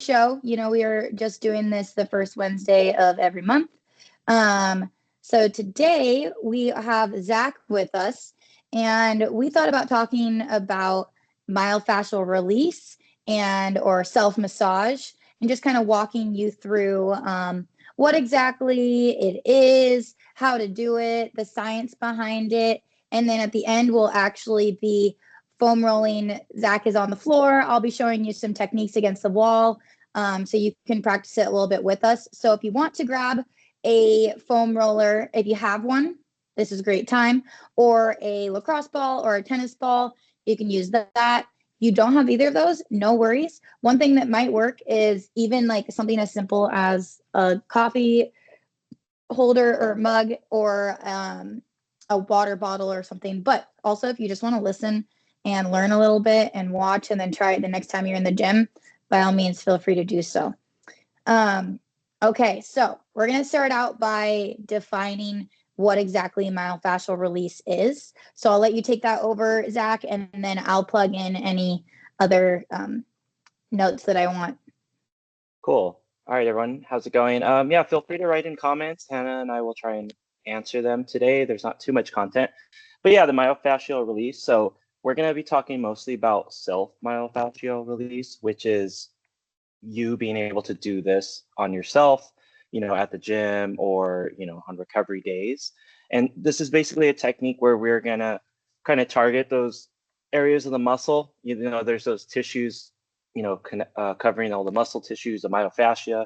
show. We are just doing this the first Wednesday of every month. So today we have Zach with us, and we thought about talking about myofascial release or self-massage, and just kind of walking you through what exactly it is, how to do it, the science behind it. And then at the end, we'll actually be foam rolling. Zach is on the floor. I'll be showing you some techniques against the wall, so you can practice it a little bit with us. So if you want to grab a foam roller, if you have one, this is a great time, or a lacrosse ball or a tennis ball, you can use that. You don't have either of those, no worries. One thing that might work is even like something as simple as a coffee holder or mug, or a water bottle or something. But also, if you just want to listen and learn a little bit and watch and then try it the next time you're in the gym, by all means, feel free to do so. Okay, so we're going to start out by defining what exactly myofascial release is. So I'll let you take that over, Zach, and then I'll plug in any other notes that I want. Cool. All right, everyone. How's it going? Yeah, feel free to write in comments. Hannah and I will try and answer them today. There's not too much content. But yeah, the myofascial release. So we're going to be talking mostly about self-myofascial release, which is you being able to do this on yourself, at the gym or, on recovery days. And this is basically a technique where we're going to kind of target those areas of the muscle. There's those tissues, covering all the muscle tissues, the myofascia.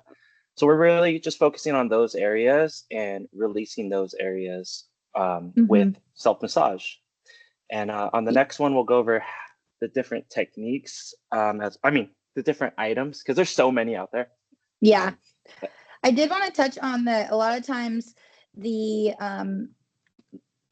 So we're really just focusing on those areas and releasing those areas with self-massage. And on the next one, we'll go over the different techniques, the different items, because there's so many out there. Yeah. I did want to touch on that. A lot of times the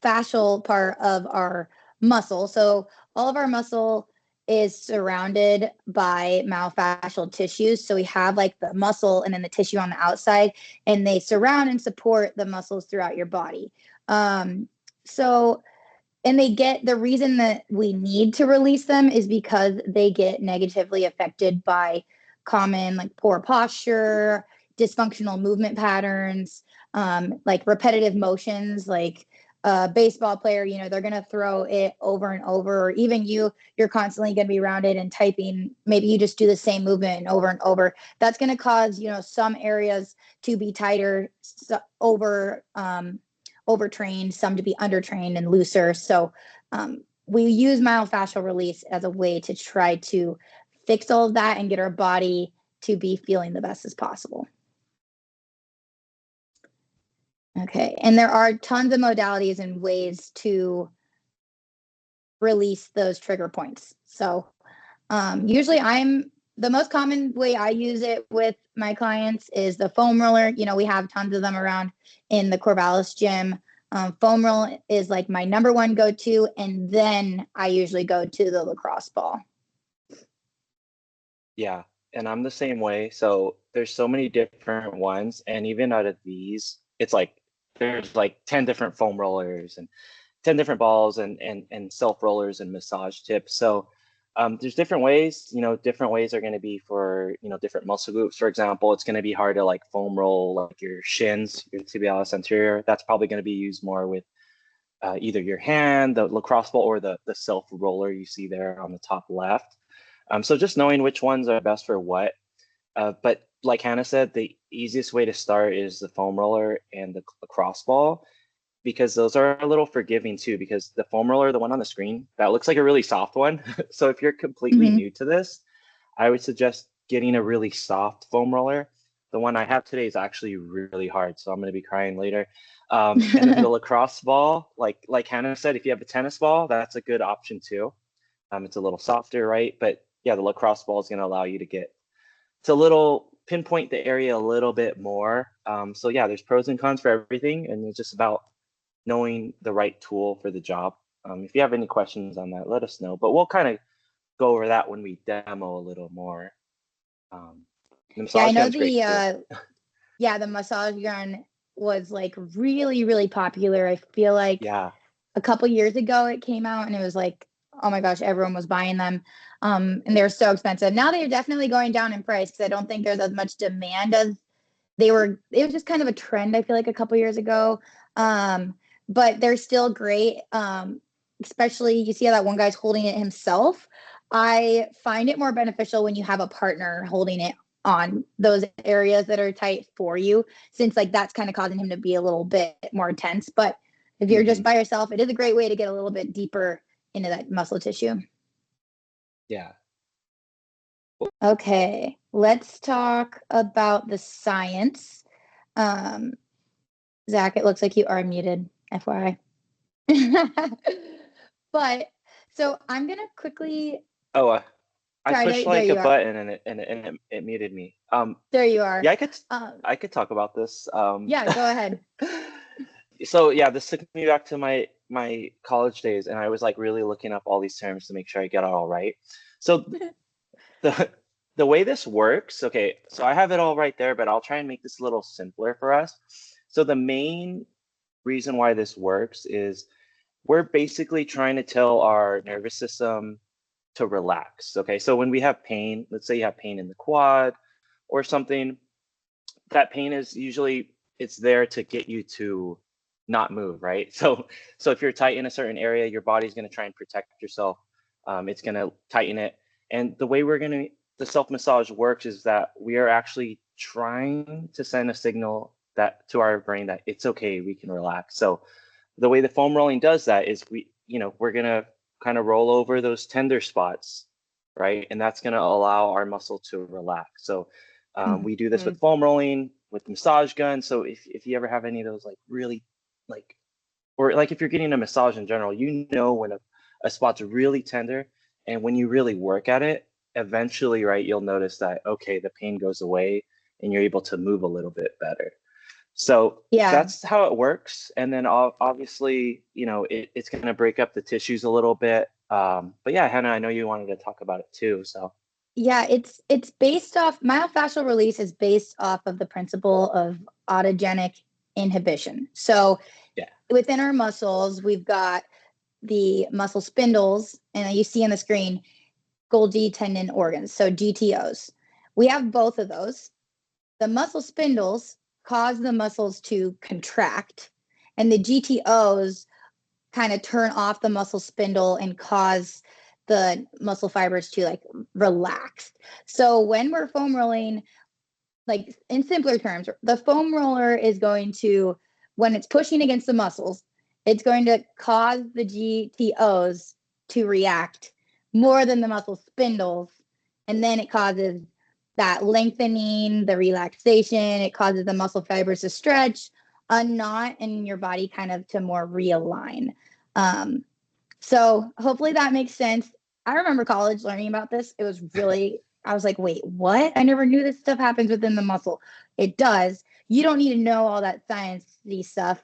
fascial part of our muscle, so all of our muscle is surrounded by myofascial tissues. So we have like the muscle and then the tissue on the outside, and they surround and support the muscles throughout your body. And they get, the reason that we need to release them is because they get negatively affected by common like poor posture, dysfunctional movement patterns, like repetitive motions, like a baseball player, they're going to throw it over and over, or even you're constantly going to be around it and typing. Maybe you just do the same movement over and over. That's going to cause, some areas to be tighter, overtrained, some to be undertrained and looser. So we use myofascial release as a way to try to fix all of that and get our body to be feeling the best as possible. Okay, and there are tons of modalities and ways to release those trigger points. So usually the most common way I use it with my clients is the foam roller. We have tons of them around in the Corvallis gym. Foam roll is like my number one go-to, and then I usually go to the lacrosse ball. Yeah, and I'm the same way. So there's so many different ones, and even out of these, it's like there's like 10 different foam rollers and 10 different balls and self rollers and massage tips. So there's different ways. Different ways are going to be for different muscle groups. For example, it's going to be hard to like foam roll like your shins, your tibialis anterior. That's probably going to be used more with either your hand, the lacrosse ball, or the self roller you see there on the top left. So just knowing which ones are best for what. But like Hannah said, the easiest way to start is the foam roller and the lacrosse ball, because those are a little forgiving too, because the foam roller, the one on the screen, that looks like a really soft one. So if you're completely new to this, I would suggest getting a really soft foam roller. The one I have today is actually really hard, so I'm going to be crying later. And then the lacrosse ball, like Hannah said, if you have a tennis ball, that's a good option too. It's a little softer, right? But yeah, the lacrosse ball is going to allow you to pinpoint the area a little bit more. So yeah, there's pros and cons for everything, and it's just about knowing the right tool for the job. If you have any questions on that, let us know. But we'll kind of go over that when we demo a little more. Yeah, I know the massage gun was like really, really popular. I feel like a couple years ago it came out, and it was like oh my gosh, everyone was buying them. And they're so expensive. Now they're definitely going down in price because I don't think there's as much demand as they were. It was just kind of a trend, I feel like, a couple years ago. But they're still great. Especially you see how that one guy's holding it himself. I find it more beneficial when you have a partner holding it on those areas that are tight for you, since like that's kind of causing him to be a little bit more tense. But if you're just Hmm. by yourself, it is a great way to get a little bit deeper into that muscle tissue. Yeah. Okay, let's talk about the science. Um, Zach, it looks like you are muted, FYI. But so I'm gonna quickly Oh, I try pushed to. There like a you are. button and it muted me. There you are. Yeah, Um, I could talk about this. yeah, go ahead. So yeah, this took me back to my college days, and I was like really looking up all these terms to make sure I get it all right. So the the way this works, okay, so I have it all right there, but I'll try and make this a little simpler for us. So the main reason why this works is we're basically trying to tell our nervous system to relax. Okay, so when we have pain, let's say you have pain in the quad or something, that pain is usually it's there to get you to not move, right? So if you're tight in a certain area, your body's going to try and protect yourself. It's going to tighten it, and the way the self massage works is that we are actually trying to send a signal that to our brain that it's okay, we can relax. So the way the foam rolling does that is we're going to kind of roll over those tender spots, right? And that's going to allow our muscle to relax. So we do this Mhm. with foam rolling, with massage guns. So if you ever have any of those like really like, or like if you're getting a massage in general, when a spot's really tender, and when you really work at it, eventually, right, you'll notice that, okay, the pain goes away and you're able to move a little bit better. So Yeah, that's how it works. And then obviously, it's going to break up the tissues a little bit. But yeah, Hannah, I know you wanted to talk about it too. So yeah. It's based off myofascial release is based off of the principle of autogenic inhibition. So yeah. within our muscles, we've got the muscle spindles, and you see on the screen Golgi tendon organs, so GTOs. We have both of those. The muscle spindles cause the muscles to contract, and the GTOs kind of turn off the muscle spindle and cause the muscle fibers to like relax. So when we're foam rolling, like in simpler terms, the foam roller is going to, when it's pushing against the muscles, it's going to cause the GTOs to react more than the muscle spindles. And then it causes that lengthening, the relaxation, it causes the muscle fibers to stretch, a knot in your body kind of to more realign. Um, so hopefully that makes sense. I remember college learning about this. It was really, I was like, wait, what? I never knew this stuff happens within the muscle. It does. You don't need to know all that sciencey stuff,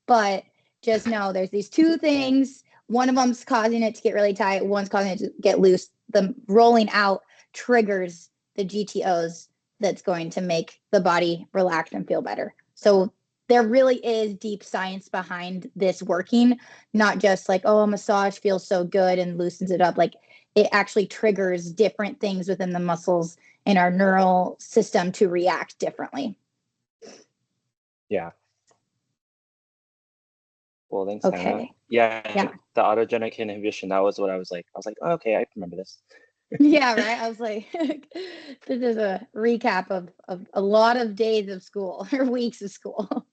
but just know there's these two things. One of them's causing it to get really tight, one's causing it to get loose. The rolling out triggers the GTOs that's going to make the body relax and feel better. So there really is deep science behind this working, not just like, oh, a massage feels so good and loosens it up. Like it actually triggers different things within the muscles in our neural system to react differently. Yeah. Well, thanks, Hannah. Okay. Yeah, Yeah. the autogenic inhibition, that was what I was like. I was like, oh, okay, I remember this. Yeah, right. I was like, this is a recap of a lot of days of school or weeks of school.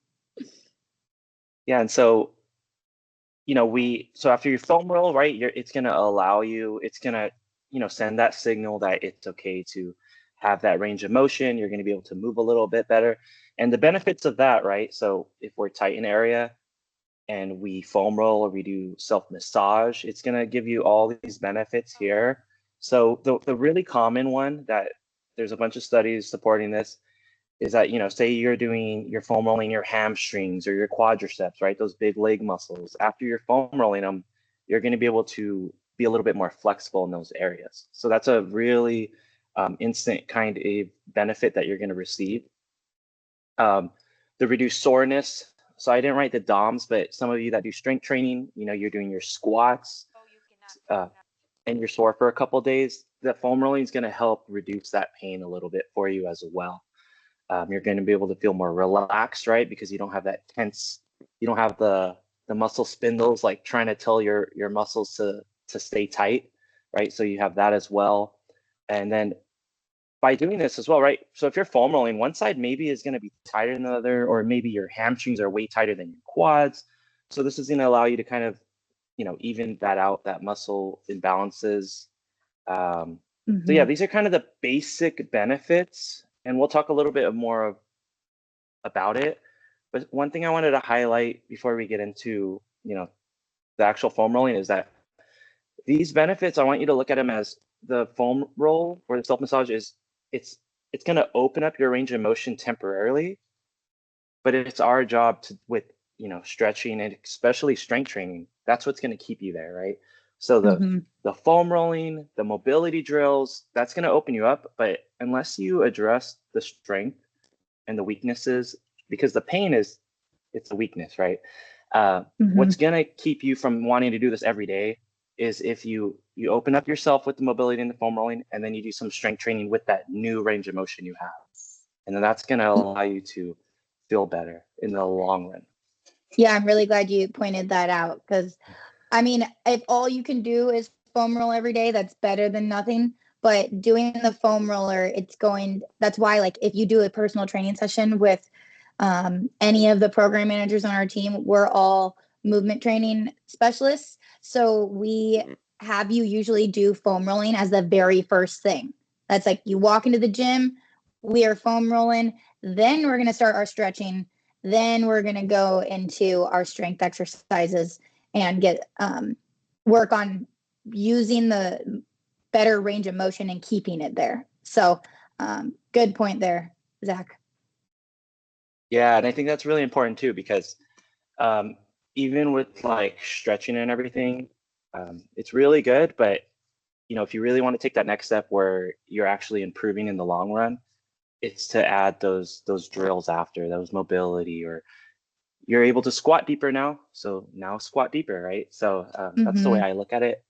Yeah, and so so after your foam roll, right, it's gonna allow you, it's gonna, send that signal that it's okay to have that range of motion. You're gonna be able to move a little bit better. And the benefits of that, right? So if we're tight in area and we foam roll or we do self massage, it's gonna give you all these benefits here. So the really common one that there's a bunch of studies supporting this is that, say you're foam rolling your hamstrings or your quadriceps, right? Those big leg muscles. After you're foam rolling them, you're going to be able to be a little bit more flexible in those areas. So that's a really instant kind of benefit that you're going to receive. The reduced soreness. So I didn't write the DOMs, but some of you that do strength training, you're doing your squats. and you're sore for a couple of days, the foam rolling is going to help reduce that pain a little bit for you as well. You're going to be able to feel more relaxed, right? Because you don't have that tense, you don't have the muscle spindles like trying to tell your muscles to stay tight, right? So you have that as well. And then by doing this as well, right? So if you're foam rolling, one side maybe is going to be tighter than the other, or maybe your hamstrings are way tighter than your quads. So this is going to allow you to kind of, even that out, that muscle imbalances. So yeah, these are kind of the basic benefits, and we'll talk a little bit more about it. But one thing I wanted to highlight before we get into, the actual foam rolling is that these benefits, I want you to look at them as the foam roll or the self massage is it's going to open up your range of motion temporarily, but it's our job to with stretching and especially strength training. That's what's going to keep you there, right? So the foam rolling, the mobility drills, that's going to open you up, but unless you address the strength and the weaknesses, because the pain it's a weakness, right? What's going to keep you from wanting to do this every day is if you open up yourself with the mobility and the foam rolling, and then you do some strength training with that new range of motion you have. And then that's going to allow you to feel better in the long run. Yeah, I'm really glad you pointed that out, because I mean, if all you can do is foam roll every day, that's better than nothing. But doing the foam roller, that's why, like, if you do a personal training session with any of the program managers on our team, we're all movement training specialists. So we have you usually do foam rolling as the very first thing. That's like you walk into the gym, we are foam rolling, then we're going to start our stretching, then we're going to go into our strength exercises and get work on using the better range of motion and keeping it there. So good point there, Zach. Yeah, and I think that's really important too, because even with like stretching and everything, it's really good. But if you really want to take that next step where you're actually improving in the long run, it's to add those drills after, those mobility, or you're able to squat deeper now. So now squat deeper, right? So that's the way I look at it.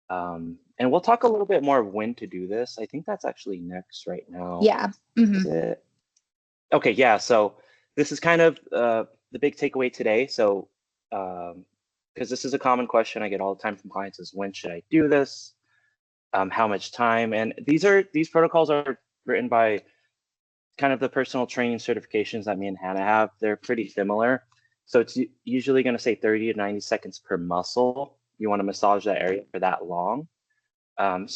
And we'll talk a little bit more of when to do this. I think that's actually next right now. Yeah. Is it? Okay, yeah. So this is kind of the big takeaway today. So because this is a common question I get all the time from clients is, when should I do this? How much time? And these protocols are written by kind of the personal training certifications that me and Hannah have. They're pretty similar. So it's usually going to say 30 to 90 seconds per muscle. You want to massage that area for that long. And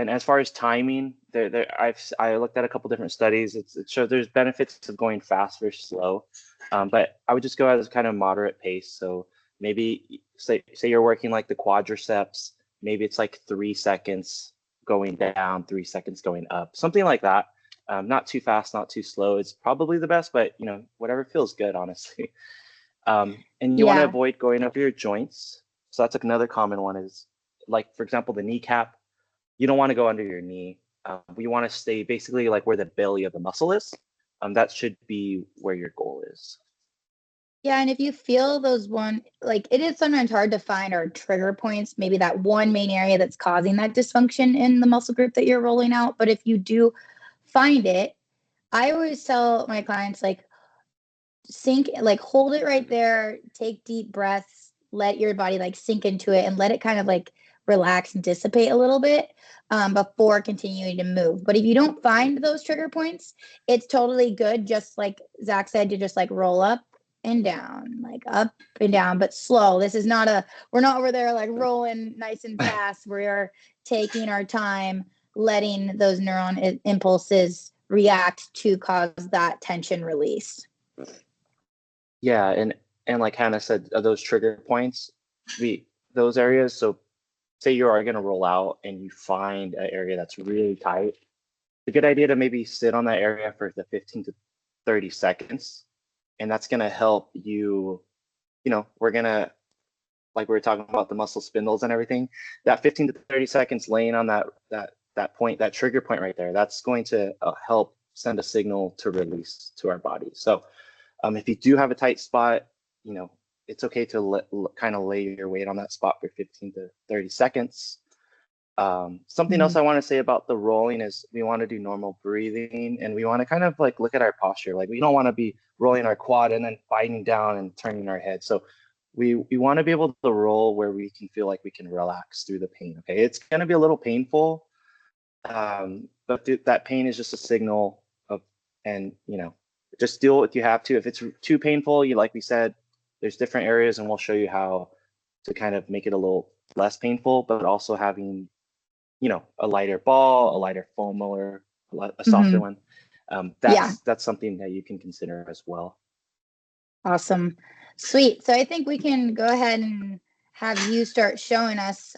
as far as timing, I looked at a couple different studies. It shows there's benefits of going fast versus slow, but I would just go at a kind of moderate pace. So maybe say you're working like the quadriceps, maybe it's like 3 seconds going down, 3 seconds going up, something like that. Not too fast, not too slow. It's probably the best, but whatever feels good, honestly. And you want to avoid going over your joints. So that's like another common one is, like, for example, the kneecap. You don't want to go under your knee. You want to stay basically like where the belly of the muscle is. That should be where your goal is. Yeah, and if you feel those like, it is sometimes hard to find our trigger points, maybe that one main area that's causing that dysfunction in the muscle group that you're rolling out. But if you do find it, I always tell my clients, like, hold it right there, take deep breaths, let your body like sink into it, and let it kind of like relax and dissipate a little bit before continuing to move. But if you don't find those trigger points, it's totally good, just like Zach said, to just like roll up and down, like up and down, but slow. This is not we're not over there like rolling nice and fast. We are taking our time, letting those neuron impulses react to cause that tension release. Yeah, and like Hannah said, those trigger points, those areas. So say you are going to roll out and you find an area that's really tight. It's a good idea to maybe sit on that area for the 15 to 30 seconds, and that's going to help you. We're going to, like we were talking about the muscle spindles and everything, that 15 to 30 seconds laying on that point, that trigger point right there, that's going to help send a signal to release to our body. So if you do have a tight spot, it's okay to kind of lay your weight on that spot for 15 to 30 seconds. Something else Mhm. I want to say about the rolling is we want to do normal breathing, and we want to kind of like look at our posture. Like we don't want to be rolling our quad and then biting down and turning our head. So we want to be able to roll where we can feel like we can relax through the pain. Okay, it's going to be a little painful, but that pain is just a signal of, and just deal with what you have to. If it's too painful, you like we said, there's different areas, and we'll show you how to kind of make it a little less painful, but also having a lighter ball, a lighter foam roller, a softer Mhm. one. Yeah. That's something that you can consider as well. Awesome. Sweet. So I think we can go ahead and have you start showing us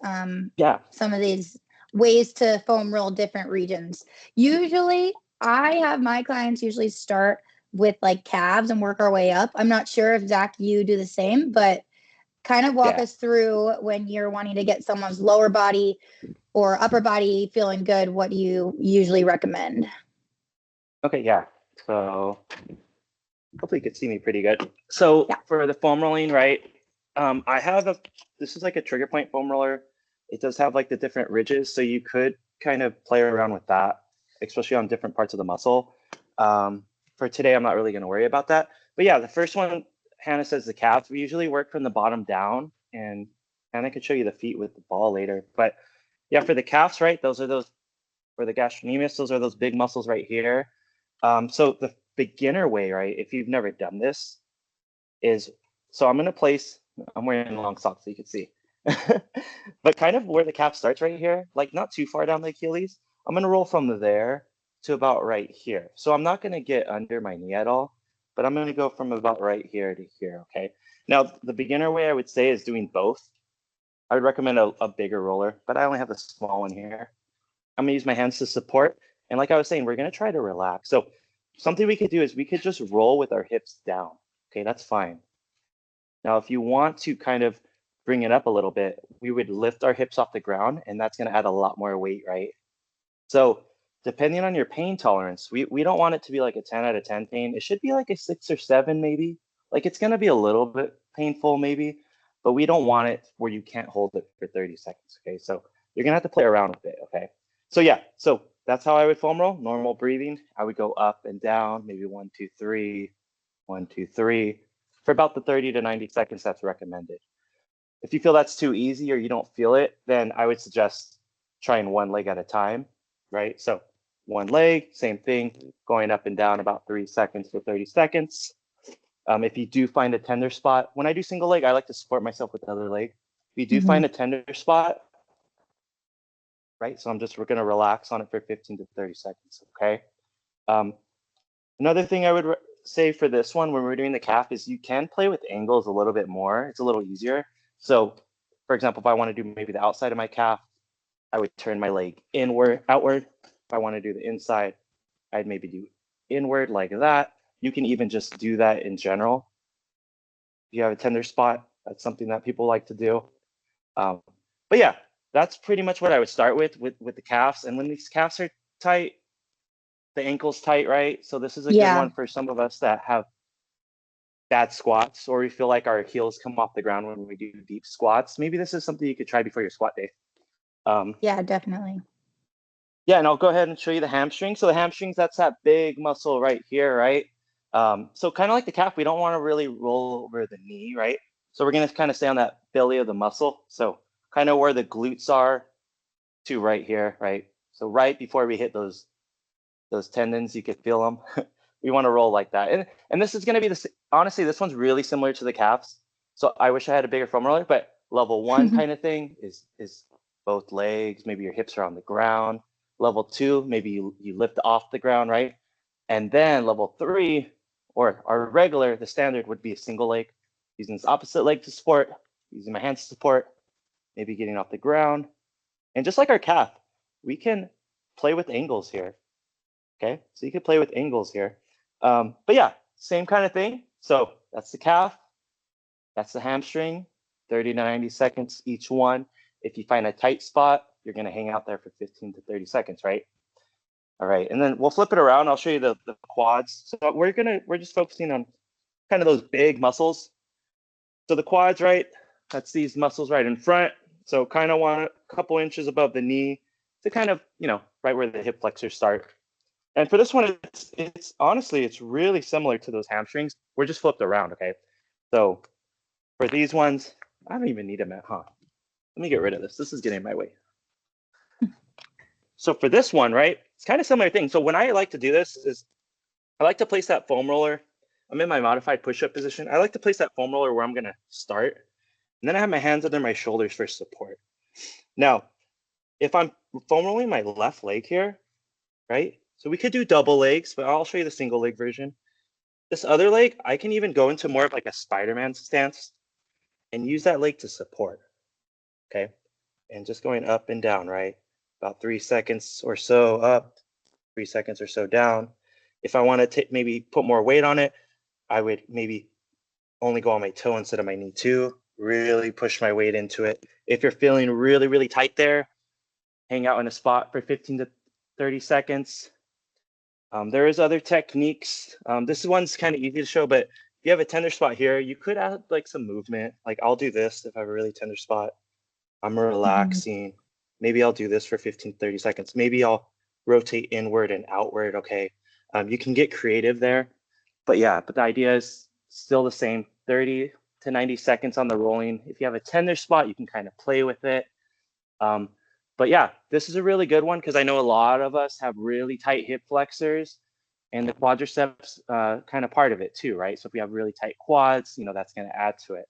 Yeah, some of these ways to foam roll different regions. Usually, I have my clients usually start with like calves and work our way up. I'm not sure if Zach, you do the same, but kind of walk yeah. us through when you're wanting to get someone's lower body or upper body feeling good, what do you usually recommend? Okay, yeah. So hopefully you can see me pretty good. So Yeah. for the foam rolling, right? I have this is like a trigger point foam roller. It does have like the different ridges, so you could kind of play around with that, especially on different parts of the muscle. Um, for today, I'm not really going to worry about that. But yeah, the first one, Hannah says the calves. We usually work from the bottom down, and Hannah can show you the feet with the ball later. But yeah, for the calves, right? Those for the gastrocnemius. Those are those big muscles right here. So the beginner way, right? If you've never done this, is so I'm gonna place. I'm wearing long socks so you can see, but kind of where the calf starts right here, like not too far down the Achilles. I'm gonna roll from there to about right here. So I'm not gonna get under my knee at all, but I'm gonna go from about right here to here. Okay. Now the beginner way I would say is doing both. I would recommend a bigger roller, but I only have the small one here. I'm gonna use my hands to support. And like I was saying, we're gonna try to relax. So something we could do is we could just roll with our hips down. Okay, that's fine. Now, if you want to kind of bring it up a little bit, we would lift our hips off the ground, and that's gonna add a lot more weight, right? So depending on your pain tolerance, we don't want it to be like a 10 out of 10 pain. It should be like a 6 or 7 maybe. Like it's gonna be a little bit painful maybe, but we don't want it where you can't hold it for 30 seconds. Okay, so you're gonna have to play around with it. Okay, so yeah, so that's how I would foam roll. Normal breathing. I would go up and down, maybe 1, 2, 3, 1, 2, 3, for about the 30 to 90 seconds that's recommended. If you feel that's too easy or you don't feel it, then I would suggest trying one leg at a time, right? So one leg, same thing, going up and down about 3 seconds for 30 seconds. If you do find a tender spot, when I do single leg, I like to support myself with the other leg. If you do Mm-hmm. find a tender spot, right? So we're gonna relax on it for 15 to 30 seconds, okay? Um, Another thing I would say for this one when we're doing the calf is you can play with angles a little bit more. It's a little easier. So, for example, if I want to do maybe the outside of my calf, I would turn my leg outward. If I want to do the inside, I'd maybe do inward like that. You can even just do that in general. If you have a tender spot, that's something that people like to do. Um, but yeah, that's pretty much what I would start with the calves. And when these calves are tight, the ankle's tight, right? So this is a good Yeah. one for some of us that have bad squats or we feel like our heels come off the ground when we do deep squats. Maybe this is something you could try before your squat day. Um, Yeah, definitely. yeah, and I'll go ahead and show you the hamstring. So the hamstrings, that's that big muscle right here, right? So kind of like the calf, we don't want to really roll over the knee, right? So we're going to kind of stay on that belly of the muscle. So kind of where the glutes are to right here, right? So right before we hit those tendons, you could feel them. We want to roll like that. And this is going to be honestly, this one's really similar to the calves. So I wish I had a bigger foam roller, but level one kind of thing is both legs, maybe your hips are on the ground. Level two, maybe you lift off the ground, right? And then level three, or our regular, the standard would be a single leg, using this opposite leg to support, using my hands to support, maybe getting off the ground. And just like our calf, we can play with angles here. Okay, so you can play with angles here. But yeah, same kind of thing. So that's the calf, that's the hamstring, 30 to 90 seconds each one. If you find a tight spot, you're gonna hang out there for 15 to 30 seconds, right? All right, and then we'll flip it around. I'll show you the quads. So we're just focusing on kind of those big muscles. So the quads, right? That's these muscles right in front. So kind of want a couple inches above the knee to kind of, right where the hip flexors start. And for this one, it's honestly, it's really similar to those hamstrings. We're just flipped around, okay? So for these ones, I don't even need a mat, huh? Let me get rid of this. This is getting in my way. So for this one, right, it's kind of similar thing. So when I like to do this is I like to place that foam roller. I'm in my modified push-up position. I like to place that foam roller where I'm going to start. And then I have my hands under my shoulders for support. Now, if I'm foam rolling my left leg here, right? So we could do double legs, but I'll show you the single leg version. This other leg, I can even go into more of like a Spider-Man stance and use that leg to support, okay? And just going up and down, right? About 3 seconds or so up, 3 seconds or so down. If I want to maybe put more weight on it, I would maybe only go on my toe instead of my knee too. Really push my weight into it. If you're feeling really, really tight there, hang out in a spot for 15 to 30 seconds. There is other techniques. This one's kind of easy to show, but if you have a tender spot here, you could add like some movement. Like I'll do this if I have a really tender spot. I'm relaxing. Maybe I'll do this for 15, 30 seconds. Maybe I'll rotate inward and outward. Okay. You can get creative there. But yeah, but the idea is still the same, 30 to 90 seconds on the rolling. If you have a tender spot, you can kind of play with it. But yeah, this is a really good one because I know a lot of us have really tight hip flexors and the quadriceps kind of part of it too, right? So if we have really tight quads, that's going to add to it.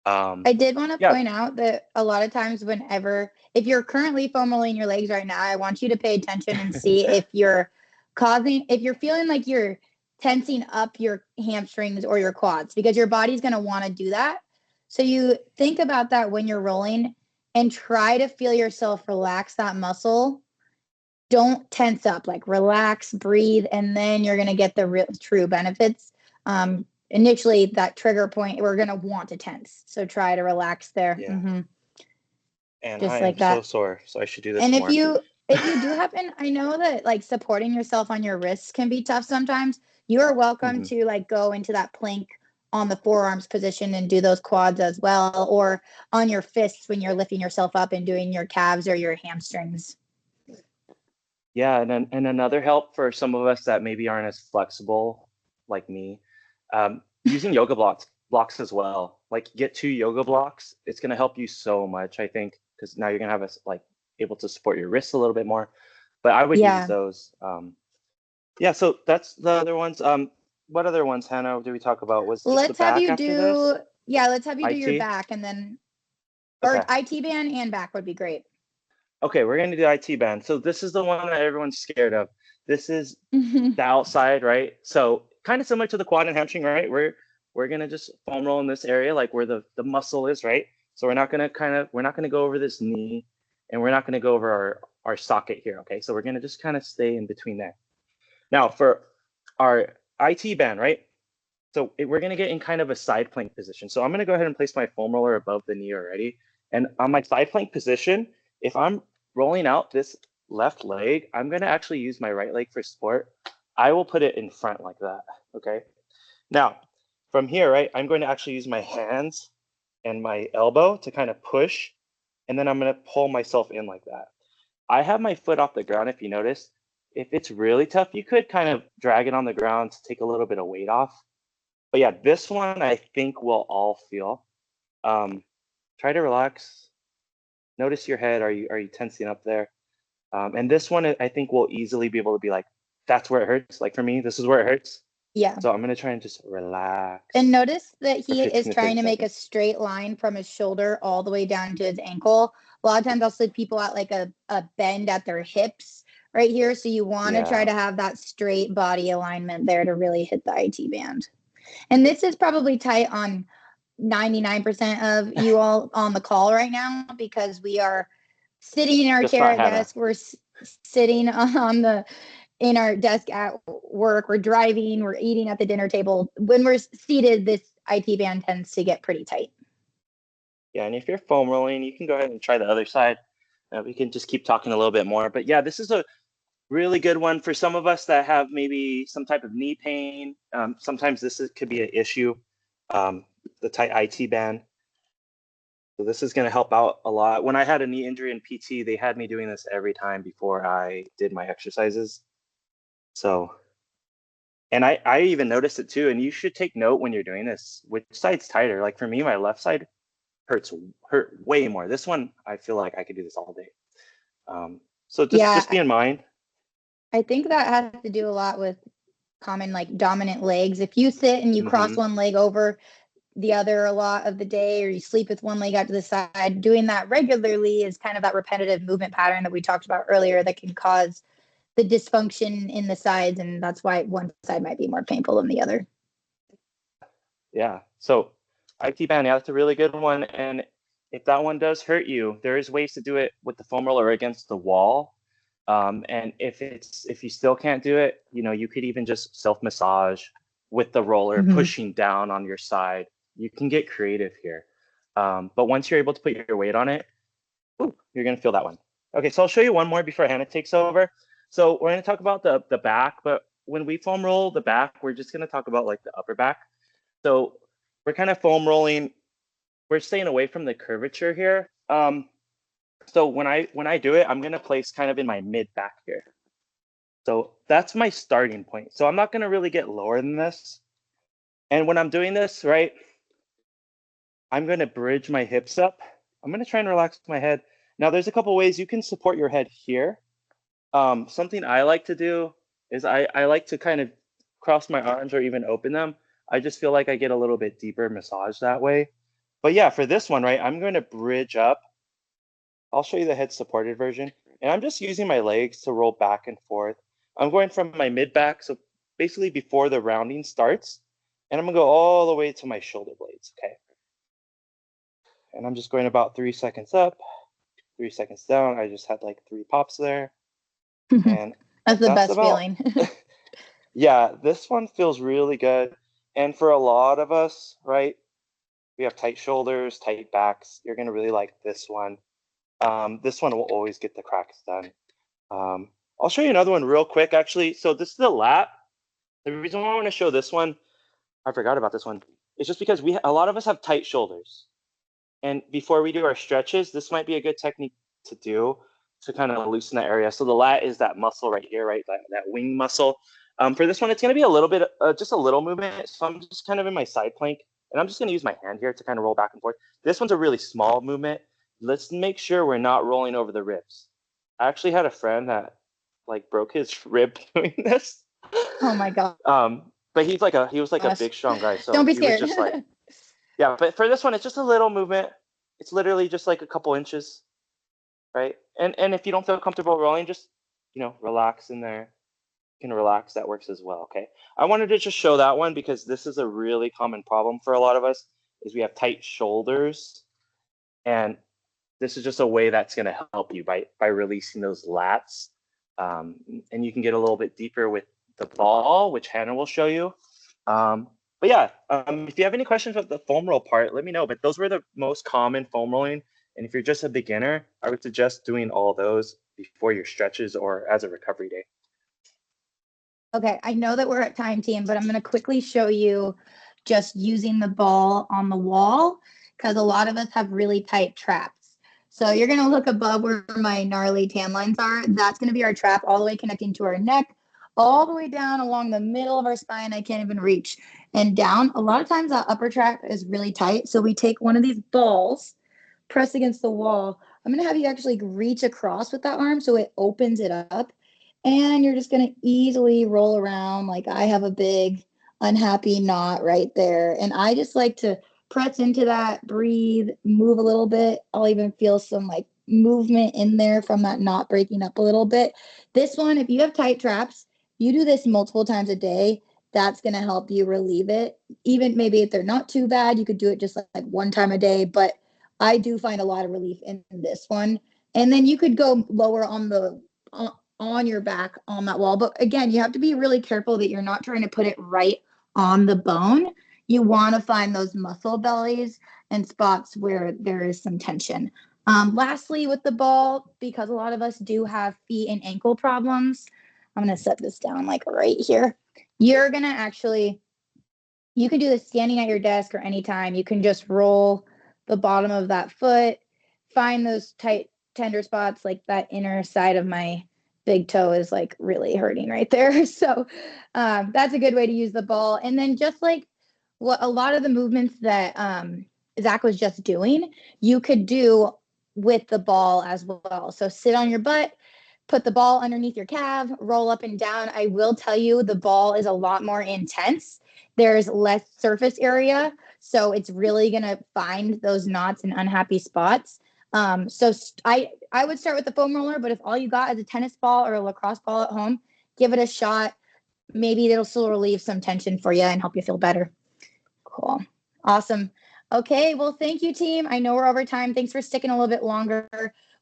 I did want to Yeah. point out that a lot of times if you're currently foam rolling your legs right now, I want you to pay attention and see if you're feeling like you're tensing up your hamstrings or your quads, because your body's going to want to do that. So you think about that when you're rolling and try to feel yourself relax that muscle. Don't tense up, like relax, breathe, and then you're going to get the real true benefits. Initially, that trigger point, we're going to want to tense. So try to relax there. Yeah. And Just I like am so that. sore, so I should do this And more. if you do happen, I know that like supporting yourself on your wrists can be tough sometimes. You are welcome to like go into that plank on the forearms position and do those quads as well, or on your fists when you're lifting yourself up and doing your calves or your hamstrings. Yeah, and another help for some of us that maybe aren't as flexible like me, using yoga blocks as well. Like get 2 yoga blocks. It's gonna help you so much, I think, because now you're gonna have us like able to support your wrists a little bit more. But I would use those. Yeah, so that's the other ones. What other ones, Hannah, did we talk about? Was just the Let's have back you after this? do, yeah, let's have you do your IT? back and then, or Okay. IT band and back would be great. Okay, we're gonna do IT band. So this is the one that everyone's scared of. This is the outside, right? So kind of similar to the quad and hamstring, right? We're gonna just foam roll in this area, like where the muscle is, right? So we're not gonna go over this knee, and we're not gonna go over our socket here, okay? So we're gonna just kind of stay in between there. Now for our IT band, right? So we're gonna get in kind of a side plank position. So I'm gonna go ahead and place my foam roller above the knee already, and on my side plank position, if I'm rolling out this left leg, I'm gonna actually use my right leg for support. I will put it in front like that, okay? Now, from here, right, I'm going to actually use my hands and my elbow to kind of push, and then I'm gonna pull myself in like that. I have my foot off the ground, if you notice. If it's really tough, you could kind of drag it on the ground to take a little bit of weight off. But yeah, this one I think we'll all feel. Try to relax. Notice your head. Are you tensing up there? And this one I think we'll easily be able to be like, that's where it hurts. Like for me, this is where it hurts. Yeah. So I'm gonna try and just relax And notice that for he is 15 to 30 trying to make a seconds. straight line from his shoulder all the way down to his ankle. A lot of times I'll see people at like a bend at their hips right here. So you want to try Yeah. to have that straight body alignment there to really hit the IT band. And this is probably tight on 99% of you all on the call right now, because we are sitting in our Just chair not at Hannah. desk. We're sitting in our desk at work. We're driving. We're eating at the dinner table. When we're seated, this IT band tends to get pretty tight. Yeah, and if you're foam rolling, you can go ahead and try the other side. We can just keep talking a little bit more. But yeah, this is a really good one for some of us that have maybe some type of knee pain. Sometimes could be an issue. the tight IT band. So this is going to help out a lot. When I had a knee injury in PT, they had me doing this every time before I did my exercises. So, and I even noticed it too. And you should take note when you're doing this, which side's tighter. Like for me, my left side hurt way more. This one, I feel like I could do this all day. So just be Yeah, in mind. I think that has to do a lot with common like dominant legs. If you sit and you cross Mm-hmm. one leg over the other a lot of the day, or you sleep with one leg out to the side, doing that regularly is kind of that repetitive movement pattern that we talked about earlier that can cause the dysfunction in the sides. And that's why one side might be more painful than the other. Yeah. So IT band, yeah, that's a really good one. And if that one does hurt you, there is ways to do it with the foam roller against the wall. And if you still can't do it, you could even just self massage with the roller Mm-hmm. pushing down on your side. You can get creative here. But once you're able to put your weight on it, you're gonna feel that one. Okay, so I'll show you one more before Hannah takes over. So we're gonna talk about the back, but when we foam roll the back, we're just gonna talk about like the upper back. So we're kind of foam rolling. We're staying away from the curvature here. So when I do it, I'm gonna place kind of in my mid back here. So that's my starting point. So I'm not gonna really get lower than this. And when I'm doing this, right, I'm gonna bridge my hips up. I'm gonna try and relax my head. Now there's a couple ways you can support your head here. Something I like to do is I like to kind of cross my arms or even open them. I just feel like I get a little bit deeper massage that way. But yeah, for this one, right, I'm going to bridge up. I'll show you the head supported version. And I'm just using my legs to roll back and forth. I'm going from my mid back, so basically before the rounding starts. And I'm going to go all the way to my shoulder blades, okay? And I'm just going about 3 seconds up, 3 seconds down. I just had like 3 pops there. And That's the that's best about feeling. yeah, this one feels really good. And for a lot of us, right, we have tight shoulders, tight backs. You're going to really like this one. This one will always get the cracks done. I'll show you another one real quick, actually. So this is the lat. The reason why I want to show this one, I forgot about this one, is just because a lot of us have tight shoulders. And before we do our stretches, this might be a good technique to do to kind of loosen that area. So the lat is that muscle right here, right? That wing muscle. For this one, it's going to be a little bit, just a little movement. So I'm just kind of in my side plank, and I'm just going to use my hand here to kind of roll back and forth. This one's a really small movement. Let's make sure we're not rolling over the ribs. I actually had a friend that like broke his rib doing this. Oh my gosh. But he was like a big, strong guy. Don't So be he was scared. just like, yeah, but for this one, it's just a little movement. It's literally just like a couple inches, right? And if you don't feel comfortable rolling, just relax in there. You can relax. That works as well. Okay. I wanted to just show that one because this is a really common problem for a lot of us. Is we have tight shoulders, and this is just a way that's going to help you by releasing those lats, and you can get a little bit deeper with the ball, which Hannah will show you. But yeah, if you have any questions about the foam roll part, let me know. But those were the most common foam rolling. And if you're just a beginner, I would suggest doing all those before your stretches or as a recovery day. Okay, I know that we're at time, team, but I'm going to quickly show you just using the ball on the wall because a lot of us have really tight traps. So you're going to look above where my gnarly tan lines are. That's going to be our trap all the way connecting to our neck, all the way down along the middle of our spine. I can't even reach. And down, a lot of times that upper trap is really tight. So we take one of these balls, press against the wall. I'm going to have you actually reach across with that arm so it opens it up. And you're just going to easily roll around. Like I have a big unhappy knot right there. And I just like to press into that, breathe, move a little bit. I'll even feel some like movement in there from that knot breaking up a little bit. This one, if you have tight traps, you do this multiple times a day. That's going to help you relieve it. Even maybe if they're not too bad, you could do it just like one time a day. But I do find a lot of relief in this one. And then you could go lower on your back on that wall. But again, you have to be really careful that you're not trying to put it right on the bone. You want to find those muscle bellies and spots where there is some tension. Lastly, with the ball, because a lot of us do have feet and ankle problems, I'm going to set this down like right here. You're going to actually you can do this standing at your desk or anytime. You can just roll the bottom of that foot, find those tight, tender spots, like that inner side of my big toe is like really hurting right there. So that's a good way to use the ball. And then just like what a lot of the movements that Zach was just doing, you could do with the ball as well. So sit on your butt, put the ball underneath your calf, roll up and down. I will tell you the ball is a lot more intense. There's less surface area, so it's really going to find those knots and unhappy spots. I would start with the foam roller, but if all you got is a tennis ball or a lacrosse ball at home, give it a shot. Maybe it'll still relieve some tension for you and help you feel better. Cool. Awesome. Okay. Well, thank you, team. I know we're over time. Thanks for sticking a little bit longer.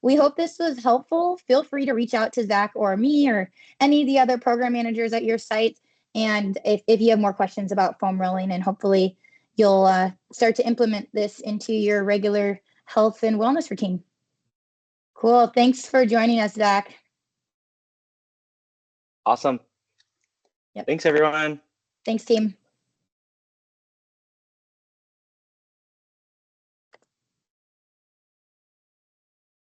We hope this was helpful. Feel free to reach out to Zach or me or any of the other program managers at your site. And if you have more questions about foam rolling, and hopefully you'll start to implement this into your regular health and wellness routine. Cool. Thanks for joining us, Zach. Awesome. Yep. Thanks, everyone. Thanks, team.